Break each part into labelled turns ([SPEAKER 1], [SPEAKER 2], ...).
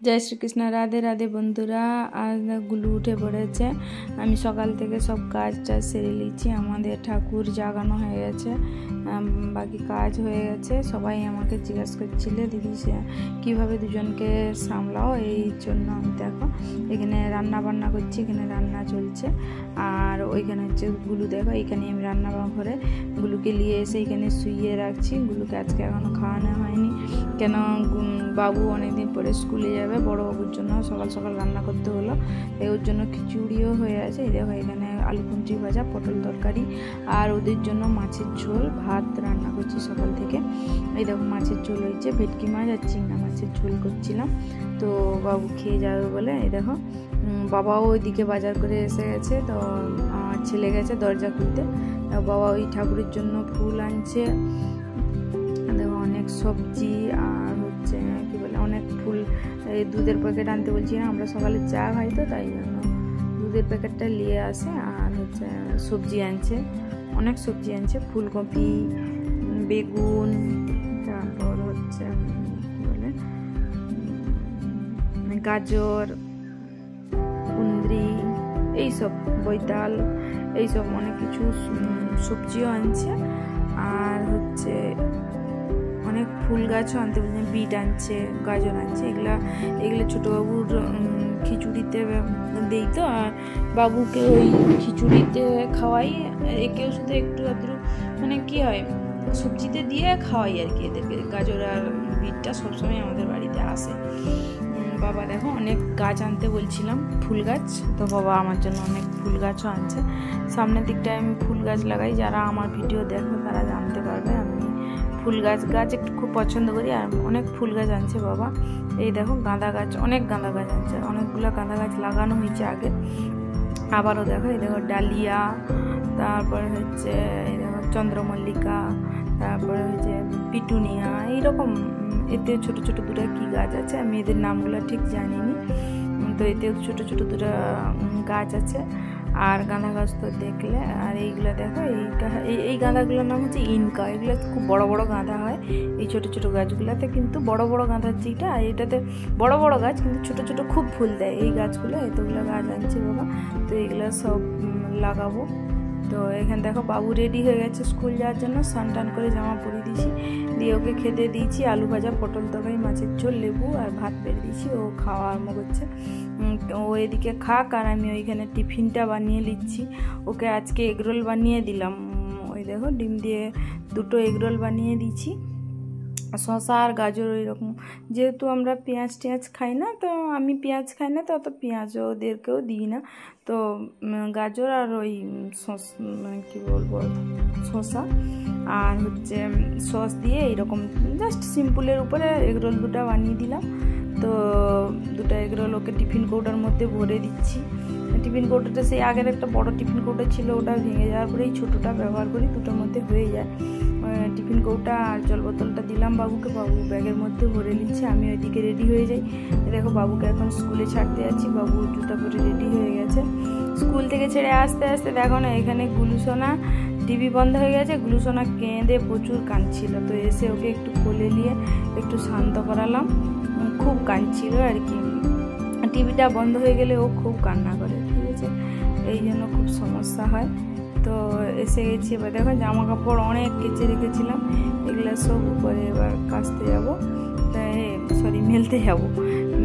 [SPEAKER 1] जय श्री कृष्ण। राधे राधे बंधुरा। आज गुलू उठे पड़ेছে। আমি সকাল থেকে সব কাজটা সেরে নিয়েছি। আমাদের ঠাকুর জাগানো হয়ে গেছে, বাকি কাজ হয়ে গেছে। সবাই আমাকে জিজ্ঞাসা করছিল দিদি কীভাবে দুজনকে সামলাও, এই জন্য আমি দেখো এখানে রান্না বান্না করছি, এখানে রান্না চলছে। আর ওইখানে হচ্ছে গুলু, দেখো এখানে আমি রান্না ঘরে গুলুকে নিয়ে এসে এখানে শুইয়ে রাখছি। গুলুকে আজকে এখনও খাওয়ানো হয়নি, কেন বাবু অনেকদিন পরে স্কুলে যাবে, বড় বাবুর জন্য সকাল সকাল রান্না করতে হলো। ওর জন্য খিচুড়িও হয়ে আছে। এই দেখো এখানে আলু কুঞ্চি ভাজা, পটল তরকারি, আর ওদের জন্য মাছের ঝোল, ভাত রান্না করছি সকাল থেকে। এই দেখো মাছের ঝোল হয়েছে, ভেটকি মাছ আর চিংড়া মাছের ঝোল করছিলাম। তো বাবু খেয়ে যাবে বলে এই দেখো বাবাও ওইদিকে বাজার করে এসে গেছে। তো আমার ছেলে গেছে দরজা খুলতে। বাবা ওই ঠাকুরের জন্য ফুল আনছে, দেখো অনেক সবজি, আর হচ্ছে কি বলে অনেক ফুল। এই দুধের প্যাকেট আনতে বলছি না, আমরা সকালে চা খাই তো তাই জন্য দুধের প্যাকেটটা নিয়ে আসে। আর হচ্ছে সবজি আনছে, অনেক সবজি আনছে, ফুলকপি, বেগুন, তারপর হচ্ছে কি বলে গাজর, কুন্দ্রি, এইসব বৈতাল, এইসব অনেক কিছু সবজিও আনছে। আর হচ্ছে অনেক ফুল গাছও আনতে বলছেন, বিট আনছে, গাজর আনছে। এগুলো ছোটো বাবুর খিচুড়িতে দিই তো, আর বাবুকে ওই খিচুড়িতে খাওয়াই, একেও শুধু একটু আধটু মানে কী হয় সবজিতে দিয়ে খাওয়াই আর কি। এদেরকে গাজর আর বিটটা সবসময় আমাদের বাড়িতে আসে। বাবা দেখো অনেক গাছ আনতে বলছিলাম, ফুল গাছ, তো বাবা আমার জন্য অনেক ফুল গাছও আনছে। সামনের দিকটায় আমি ফুল গাছ লাগাই, যারা আমার ভিডিও দেখো তারা জানতে পারবে আমি ফুল গাছ একটু খুব পছন্দ করি। আর অনেক ফুল গাছ আনছে বাবা। এই দেখো গাঁদা গাছ, অনেক গাঁদা গাছ আনছে, অনেকগুলো গাঁদা গাছ লাগানো হয়েছে আগে। আবারও দেখো এই দেখো ডালিয়া, তারপরে হচ্ছে এই দেখো চন্দ্রমল্লিকা, তারপরে হচ্ছে পিটুনিয়া, এইরকম এতে ছোট ছোট দুটো কি গাছ আছে, আমি এদের নামগুলো ঠিক জানিনি। তো এতে ছোট ছোট দুটো গাছ আছে। আর গাঁদা গাছ তো দেখলে, আর এইগুলো দেখো এই গাঁদাগুলোর নাম হচ্ছে ইনকা। এগুলো খুব বড় বড় গাঁদা হয়, এই ছোট ছোট গাছগুলোতে কিন্তু বড় বড় গাঁদার যেটা, আর এটাতে বড় বড় গাছ কিন্তু ছোট ছোট খুব ফুল দেয়। এই গাছগুলো এতগুলো গাছ আনছে বাবা, তো এইগুলো সব লাগাবো। তো এখানে দেখো বাবু রেডি হয়ে গেছে স্কুল যাওয়ার জন্য, স্নান টান করে জামা পরিয়ে দিয়েছি, দিয়ে ওকে খেতে দিয়েছি আলু ভাজা, পটল তরকারি, মাছের ঝোল, লেবু আর ভাত বেড়ে দিয়েছি। ও খাওয়া আরম্ভ করছে। ও এদিকে খাক, আর আমি ওইখানে টিফিনটা বানিয়ে নিচ্ছি। ওকে আজকে এগরোল বানিয়ে দিলাম। ওই দেখো ডিম দিয়ে দুটো এগরোল বানিয়ে দিয়েছি, শসা আর গাজর। ওইরকম যেহেতু আমরা পেঁয়াজ খাই না, তো আমি পেঁয়াজ খাই না, তো অত পেঁয়াজও ওদেরকেও দিই না। তো গাজর আর ওই মানে কী বলবো শসা আর হচ্ছে সস দিয়ে এইরকম জাস্ট সিম্পলের উপরে এগরোল দুটো বানিয়ে দিলাম। তো দুটো এগরোল ওকে টিফিন কৌটার মধ্যে ভরে দিচ্ছি। টিফিন কৌটাটা সেই আগের একটা বড় টিফিন কৌটা ছিল, ওটা ভেঙে যাওয়ার পরে এই ছোটোটা ব্যবহার করি, দুটোর মধ্যে হয়ে যায়। টিফিন কৌটা আর জল বোতলটা দিলাম বাবুকে, বাবু ব্যাগের মধ্যে ভরে নিচ্ছে। আমি ওইদিকে রেডি হয়ে যাই। দেখো বাবুকে এখন স্কুলে ছাড়তে যাচ্ছি, বাবু জুতা পরে রেডি হয়ে গেছে। স্কুল থেকে ছেড়ে আসতে আসতে দেখো না এখানে গুলুসোনা টিভি বন্ধ হয়ে গেছে, গুলুসোনা কেঁদে প্রচুর কাঁদছিল। তো এসে ওকে একটু কোলে নিয়ে একটু শান্ত করালাম, খুব কাঁদছিল আর কি। টিভিটা বন্ধ হয়ে গেলে ও খুব কান্না করে, ঠিক আছে, এই জন্য খুব সমস্যা হয়। তো এসে গেছি। এবার দেখো জামা কাপড় অনেক কেচে রেখেছিলাম, এগুলো সব উপরে এবার কাচতে যাবো, মেলতে যাবো।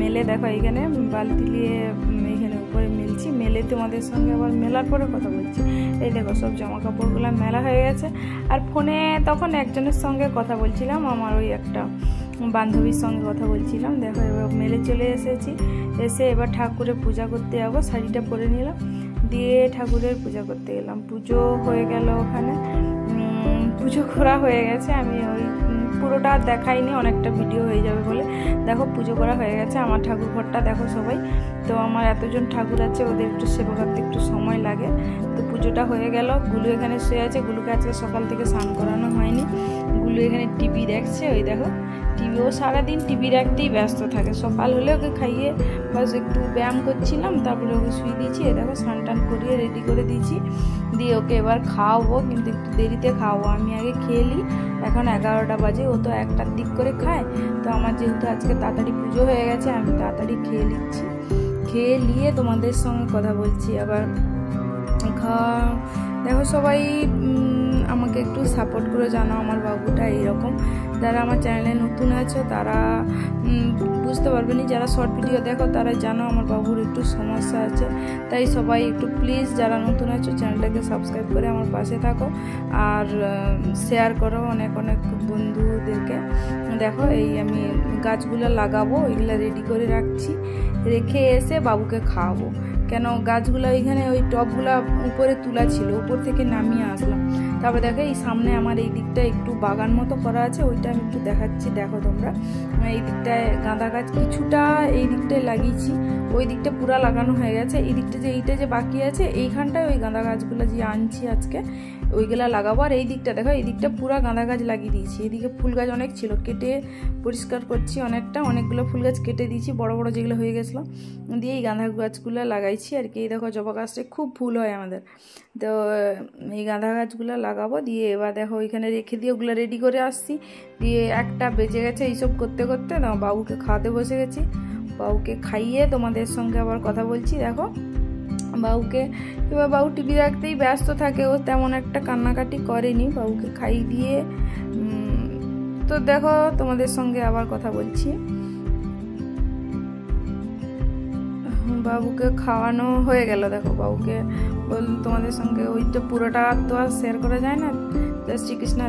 [SPEAKER 1] মেলে দেখো এখানে বালতি নিয়ে এখানে উপরে মেলছি, মেলে তোমাদের সঙ্গে আবার মেলার পরে কথা বলছি। এই দেখো সব জামা কাপড়গুলো মেলা হয়ে গেছে। আর ফোনে তখন একজনের সঙ্গে কথা বলছিলাম, আমার ওই একটা বান্ধবীর সঙ্গে কথা বলছিলাম। দেখো এবার মেলে চলে এসেছি, এসে এবার ঠাকুরের পূজা করতে যাবো। শাড়িটা পরে নিলাম, দিয়ে ঠাকুরের পূজা করতে গেলাম। পুজো হয়ে গেল, ওখানে পুজো করা হয়ে গেছে। আমি ওই পুরোটা দেখাইনি, অনেকটা ভিডিও হয়ে যাবে বলে। দেখো পুজো করা হয়ে গেছে। আমার ঠাকুর ঘরটা দেখো সবাই, তো আমার এতজন ঠাকুর আছে, ওদের একটু সেবা করতে একটু সময় লাগে। তো পুজোটা হয়ে গেল। গুলু এখানে শুয়ে আছে, গুলুকে আজকে সকাল থেকে স্নান করানো হয়নি। গুলু বুলু এখানে টিভি দেখছে, ওই দেখো টিভি, ও সারাদিন টিভি দেখতেই ব্যস্ত থাকে। সকাল হলে ওকে খাইয়ে বাস একটু ব্যায়াম করছিলাম, তারপরে ওকে শুয়ে দিয়েছি। এ দেখো স্নান টান করিয়ে রেডি করে দিয়েছি, দিয়ে ওকে এবার খাওয়াবো, কিন্তু একটু দেরিতে খাওয়াবো। আমি আগে খেয়ে নিই, এখন 11টা বাজে, ও তো 1টার দিক করে খায়। তো আমার যেহেতু আজকে তাড়াতাড়ি পুজো হয়ে গেছে, আমি তাড়াতাড়ি খেয়ে নিচ্ছি। খেয়ে নিয়ে তোমাদের সঙ্গে কথা বলছি। আবার দেখো সবাই আমাকে একটু সাপোর্ট করে জানো, আমার বাবুটা এইরকম। যারা আমার চ্যানেলে নতুন আছো তারা বুঝতে পারবে না, যারা শর্ট ভিডিও দেখো তারা জানো আমার বাবুর একটু সমস্যা আছে। তাই সবাই একটু প্লিজ যারা নতুন আছো চ্যানেলটাকে সাবস্ক্রাইব করে আমার পাশে থাকো, আর শেয়ার করো অনেক অনেক বন্ধুদেরকে। দেখো এই আমি গাছগুলো লাগাবো, ওইগুলো রেডি করে রাখছি, রেখে এসে বাবুকে খাওয়াবো। কেন গাছগুলো ওইখানে ওই টবগুলা উপরে তোলা ছিল, উপর থেকে নামিয়ে আসলাম। তারপরে দেখো এই সামনে আমার এই দিকটা একটু বাগান মতো করা আছে, ওইটা আমি একটু দেখাচ্ছি। দেখো তোমরা এই দিকটায় গাঁদা গাছ কিছুটা এই দিকটায় লাগিয়েছি, ওই দিকটা পুরা লাগানো হয়ে গেছে। এই দিকটা যে এইটা যে বাকি আছে এইখানটায় ওই গাঁদা গাছগুলো যে আনছি আজকে ওইগুলা লাগাবো। আর এই দিকটা দেখো, এই দিকটা পুরা গাঁদা গাছ লাগিয়ে দিয়েছি। এদিকে ফুল গাছ অনেক ছিল, কেটে পরিষ্কার করছি, অনেকগুলো ফুল গাছ কেটে দিয়েছি, বড় বড় যেগুলো হয়ে গেছিলো, দিয়ে এই গাঁদা গাছগুলো লাগাইছি আর কি। এই দেখো জবা গাছটা খুব ফুল হয় আমাদের, তো এই গাঁদা গাছগুলো লাগাবো। দিয়ে এবার দেখো ওইখানে রেখে দিয়ে ওগুলো রেডি করে আসছি। দিয়ে 1টা বেজে গেছে এইসব করতে করতে, না বাবুকে খাওয়াতে বসে গেছি। বাবুকে খাইয়ে তোমাদের সঙ্গে আবার কথা বলছি। দেখো বাবুকে এবার বাবু টিভি দেখতেই ব্যস্ত থাকে, ও তেমন একটা কান্নাকাটি করেনি। বাবুকে খাইয়ে দিয়ে তো দেখো তোমাদের সঙ্গে আবার কথা বলছি। বাবুকে খাওয়ানো হয়ে গেল। দেখো বাবুকে তোমাদের সঙ্গে ওইটা পুরোটা তো আর শেয়ার করা যায় না। জয় শ্রীকৃষ্ণ।